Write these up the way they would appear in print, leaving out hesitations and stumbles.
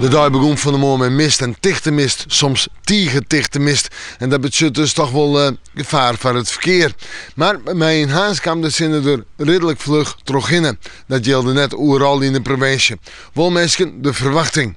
De dag begon van de morgen met mist en dichte mist, soms dichte mist. En dat betekent dus toch wel gevaar voor het verkeer. Maar bij een Haans kwam de zinnen er redelijk vlug terug in. Dat geldt net overal in de provincie. Wel mensen de verwachting.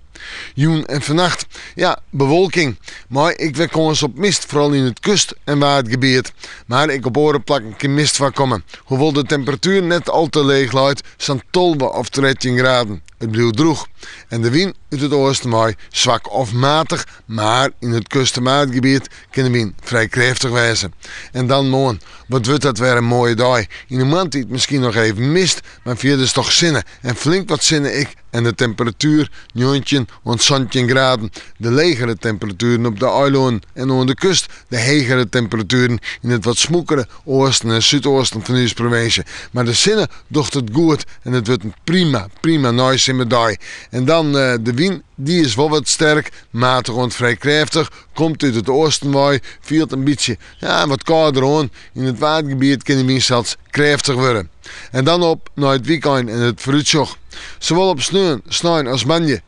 Joen en vannacht, ja, bewolking. Maar ik werd kans op mist, vooral in het kust- en waardgebied. Maar ik op oren plak een keer mist van komen. Hoewel de temperatuur net al te leeg luidt, zijn 12 of 13 graden. Het blijft droog. En de wind uit het oosten waai zwak of matig, maar in het kust- en waardgebied kan de wind vrij krachtig wezen. En dan morgen, wat wordt dat weer een mooie dag. In de maand die het misschien nog even mist, maar via dus toch zinnen. En flink wat zinnen ik. En de temperatuur, 19 tot 17 graden. De legere temperaturen op de eilanden en aan de kust. De hegere temperaturen in het wat smoekere oosten en zuidoosten van deze provincie. Maar de zinnen docht het goed en het wordt een prima nice in mijn dag. En dan de wind, die is wel wat sterk, matig en vrij krachtig. Komt uit het oosten waai, viert een beetje wat kouder aan. In het watergebied kan de wind zelfs krachtig worden. En dan op naar het weekend en het vooruitzicht. Zowel op sneeuw als manje,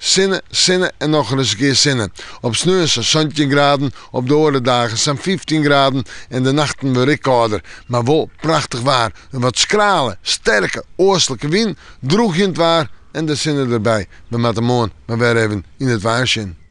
zinnen en nog eens een keer zinnen. Op sneeuw zijn 17 graden, op de andere dagen zijn 15 graden en de nachten weer ik kouder. Maar wel prachtig waar. Een wat schrale, sterke, oostelijke wind, droeg in het waar en de zinnen erbij. We moeten morgen maar weer even in het waarsjen.